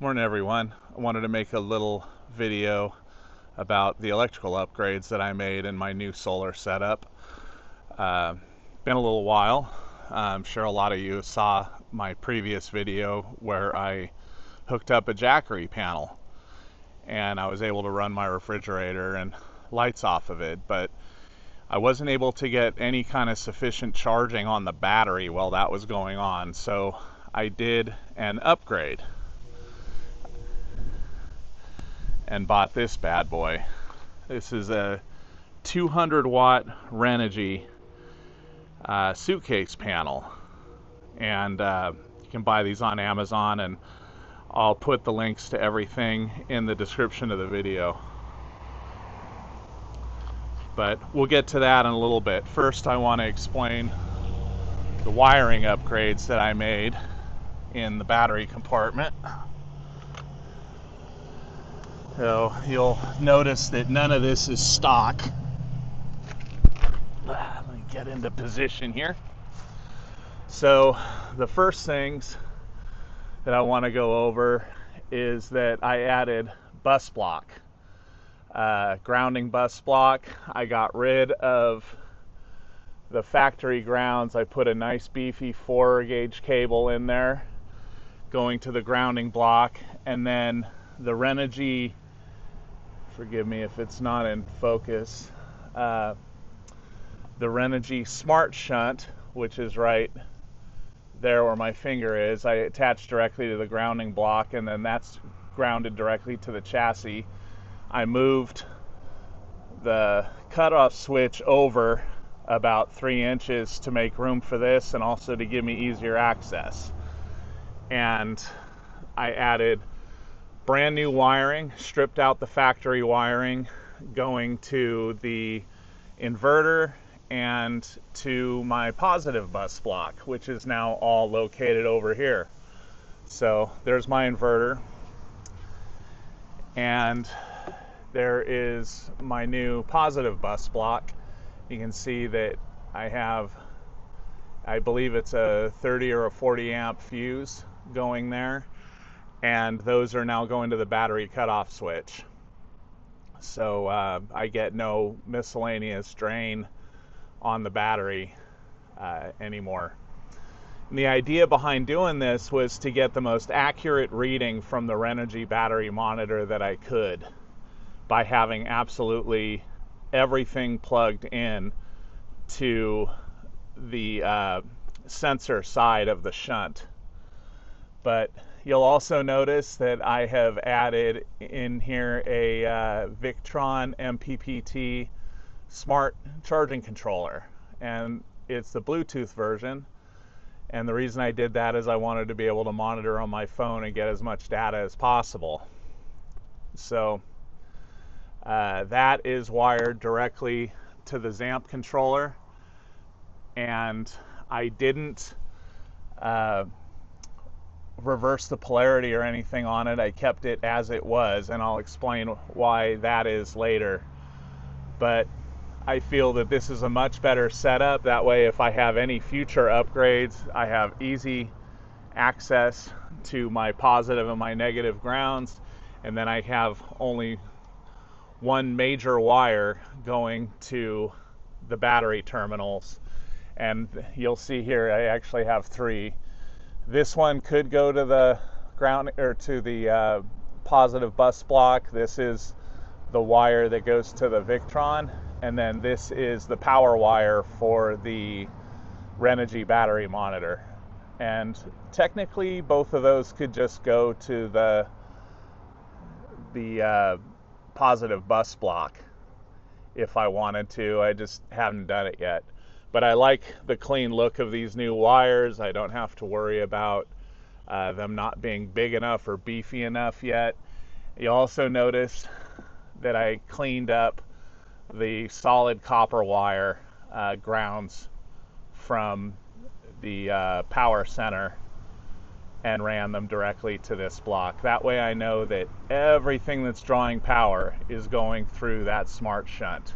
Morning everyone. I wanted to make a little video about the electrical upgrades that I made in my new solar setup. Been a little while. I'm sure a lot of you saw my previous video where I hooked up a Jackery panel and I was able to run my refrigerator and lights off of it, but I wasn't able to get any kind of sufficient charging on the battery while that was going on, so I did an upgrade and bought this bad boy. This is a 200 watt Renogy Suitcase panel, and you can buy these on Amazon, and I'll put the links to everything in the description of the video. But we'll get to that in a little bit. First, I want to explain the wiring upgrades that I made in the battery compartment. So you'll notice that none of this is stock. Let me get into position here. So the first things that I want to go over is that I added bus block, grounding bus block. I got rid of the factory grounds. I put a nice beefy 4-gauge cable in there going to the grounding block, and then the Renogy, forgive me if it's not in focus, the Renogy Smart shunt, which is right there where my finger is, I attached directly to the grounding block, and then that's grounded directly to the chassis. I moved the cutoff switch over about 3 inches to make room for this and also to give me easier access. And I added brand new wiring, stripped out the factory wiring going to the inverter and to my positive bus block, which is now all located over here. So there's my inverter, and there is my new positive bus block. You can see that I have, I believe it's a 30 or a 40 amp fuse going there, and those are now going to the battery cutoff switch. So I get no miscellaneous drain on the battery anymore. And the idea behind doing this was to get the most accurate reading from the Renogy battery monitor that I could by having absolutely everything plugged in to the sensor side of the shunt. But you'll also notice that I have added in here a Victron MPPT Smart charging controller, and it's the Bluetooth version. And the reason I did that is I wanted to be able to monitor on my phone and get as much data as possible. So that is wired directly to the ZAMP controller, and I didn't reverse the polarity or anything on it. I kept it as it was, and I'll explain why that is later. But I feel that this is a much better setup. That way, if I have any future upgrades, I have easy access to my positive and my negative grounds, and then I have only one major wire going to the battery terminals. And you'll see here I actually have 3. This one could go to the ground or to the positive bus block. This is the wire that goes to the Victron, and then this is the power wire for the Renogy battery monitor. And technically both of those could just go to the positive bus block if I wanted to. I just haven't done it yet. But I like the clean look of these new wires. I don't have to worry about them not being big enough or beefy enough yet. You also notice that I cleaned up the solid copper wire grounds from the power center and ran them directly to this block. That way I know that everything that's drawing power is going through that smart shunt.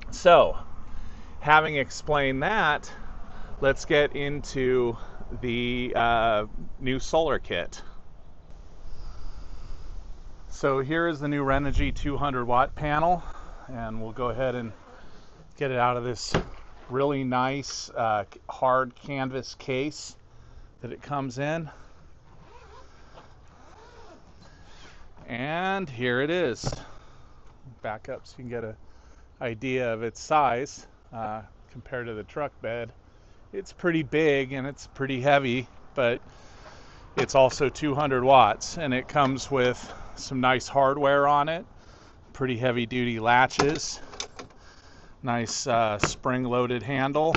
So, having explained that, let's get into the new solar kit. So here is the new Renogy 200 watt panel, and we'll go ahead and get it out of this really nice hard canvas case that it comes in. And here it is. Back up so you can get an idea of its size compared to the truck bed. It's pretty big and it's pretty heavy, but it's also 200 watts, and it comes with some nice hardware on it, pretty heavy duty latches, nice spring-loaded handle,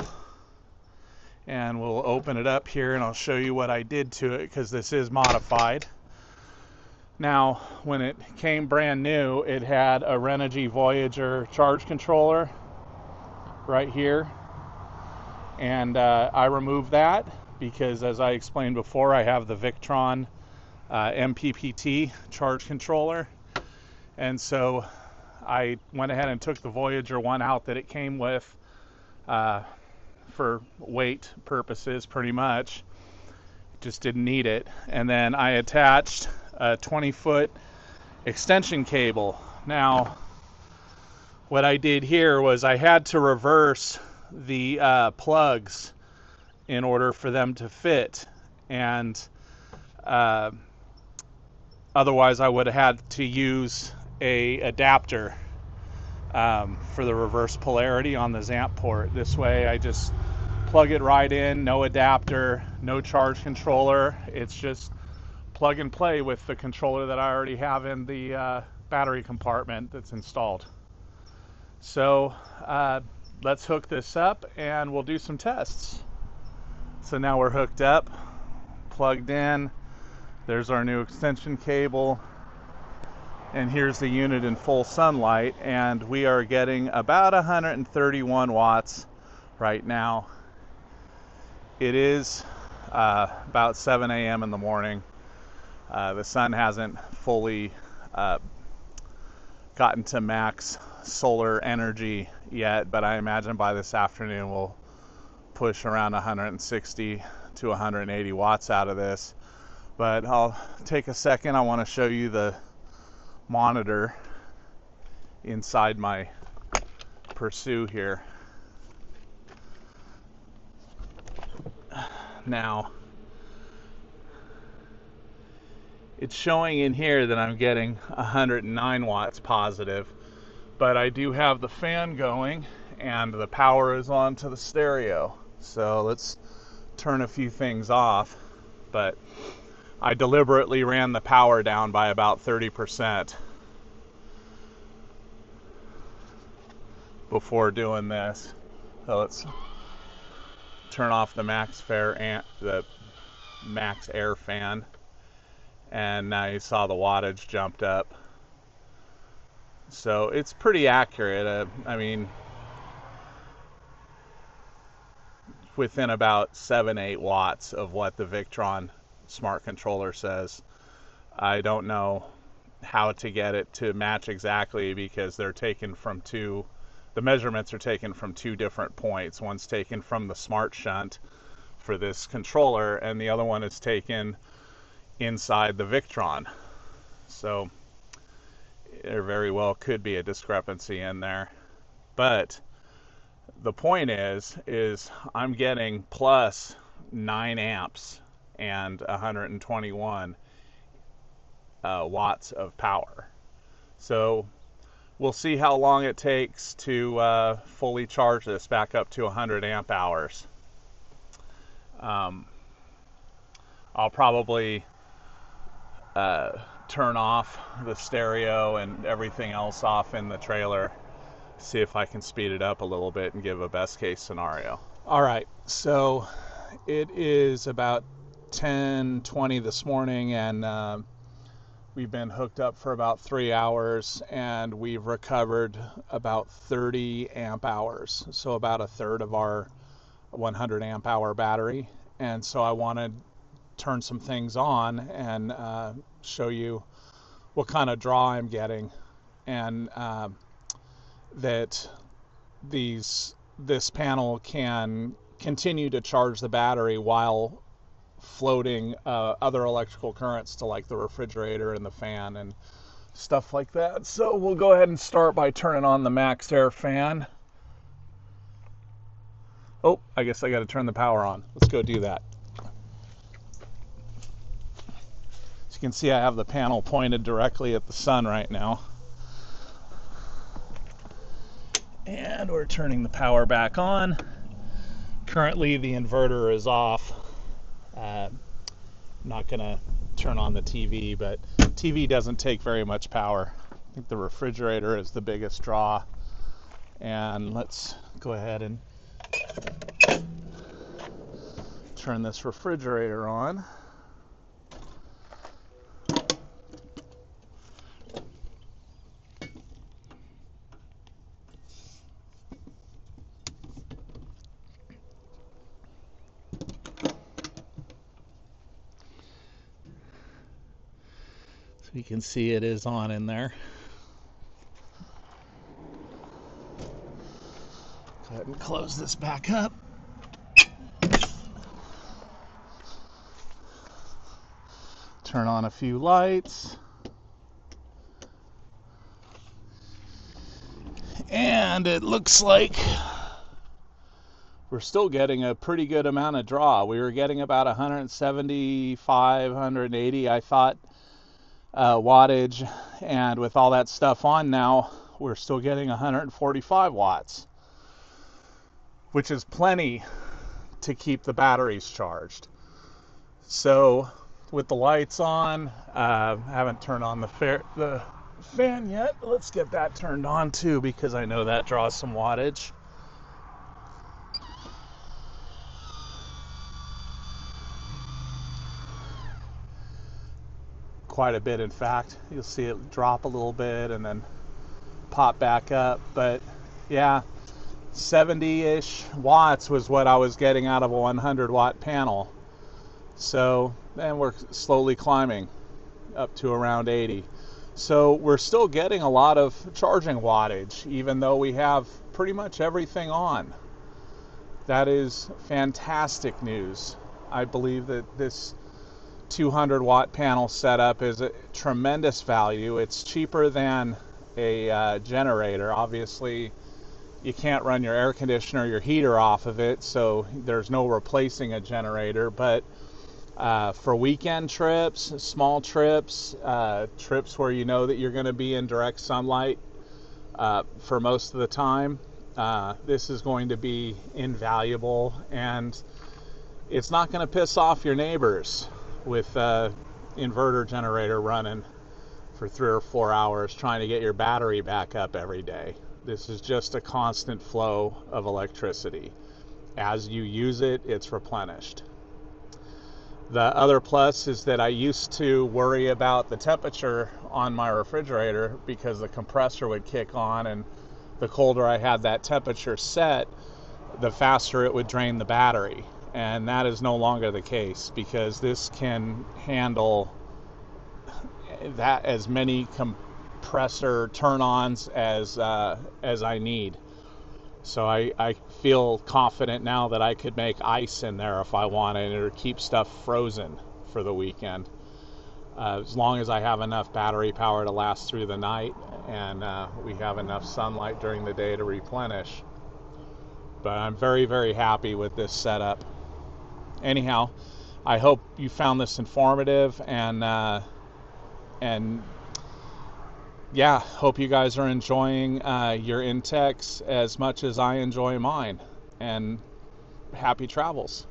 and we'll open it up here and I'll show you what I did to it because this is modified. Now, when it came brand new, it had a Renogy Voyager charge controller right here, and I removed that because, as I explained before, I have the Victron MPPT charge controller, and so I went ahead and took the Voyager one out that it came with for weight purposes, pretty much. Just didn't need it. And then I attached a 20-foot extension cable. Now, what I did here was I had to reverse the plugs in order for them to fit, and otherwise I would have had to use a adapter for the reverse polarity on the ZAMP port. This way I just plug it right in, no adapter, no charge controller. It's just plug and play with the controller that I already have in the battery compartment that's installed. So let's hook this up and we'll do some tests. So now we're hooked up, plugged in. There's our new extension cable, and here's the unit in full sunlight, and we are getting about 131 watts right now. It is about 7 a.m. in the morning. The sun hasn't fully gotten to max solar energy yet, but I imagine by this afternoon we'll push around 160 to 180 watts out of this. But I'll take a second. I want to show you the monitor inside my Pursue here. Now, it's showing in here that I'm getting 109 watts positive, but I do have the fan going and the power is on to the stereo. So let's turn a few things off, but I deliberately ran the power down by about 30% before doing this. So let's turn off the max air fan, and now you saw the wattage jumped up. So it's pretty accurate. I mean, within about 7-8 watts of what the Victron smart controller says. I don't know how to get it to match exactly because they're taken from the measurements are taken from two different points. One's taken from the smart shunt for this controller, and the other one is taken inside the Victron. So there very well could be a discrepancy in there. But the point is I'm getting plus 9 amps and 121 watts of power. So we'll see how long it takes to fully charge this back up to 100 amp hours. I'll probably turn off the stereo and everything else off in the trailer, see if I can speed it up a little bit and give a best case scenario. All right, so it is about 10:20 this morning, and we've been hooked up for about 3 hours, and we've recovered about 30 amp hours, so about a third of our 100 amp hour battery. And so I want to turn some things on and show you what kind of draw I'm getting, and that this panel can continue to charge the battery while floating other electrical currents to like the refrigerator and the fan and stuff like that. So we'll go ahead and start by turning on the max air fan. Oh, I guess I got to turn the power on. Let's go do that. As you can see, I have the panel pointed directly at the sun right now. And we're turning the power back on. Currently the inverter is off. I'm not gonna turn on the TV, but TV doesn't take very much power. I think the refrigerator is the biggest draw. And let's go ahead and turn this refrigerator on. You can see it is on in there. Go ahead and close this back up. Turn on a few lights. And it looks like we're still getting a pretty good amount of draw. We were getting about 175, 180, I thought, wattage, and with all that stuff on now, we're still getting 145 watts, which is plenty to keep the batteries charged. So with the lights on, I haven't turned on the fan yet. Let's get that turned on too, because I know that draws some wattage. Quite a bit, in fact. You'll see it drop a little bit and then pop back up. But yeah, 70-ish watts was what I was getting out of a 100 watt panel. So then we're slowly climbing up to around 80. So we're still getting a lot of charging wattage, even though we have pretty much everything on. That is fantastic news. I believe that this 200 watt panel setup is a tremendous value. It's cheaper than a generator. Obviously, you can't run your air conditioner, your heater off of it, so there's no replacing a generator. But for weekend trips, small trips, trips where you know that you're going to be in direct sunlight for most of the time, this is going to be invaluable, and it's not going to piss off your neighbors with inverter generator running for 3 or 4 hours trying to get your battery back up every day. This is just a constant flow of electricity. As you use it, it's replenished. The other plus is that I used to worry about the temperature on my refrigerator because the compressor would kick on, and the colder I had that temperature set, the faster it would drain the battery. And that is no longer the case, because this can handle that as many compressor turn-ons as I need. So I feel confident now that I could make ice in there if I wanted, or keep stuff frozen for the weekend, as long as I have enough battery power to last through the night, and we have enough sunlight during the day to replenish. But I'm very, very happy with this setup. Anyhow, I hope you found this informative, and yeah, hope you guys are enjoying your InTechs as much as I enjoy mine, and happy travels.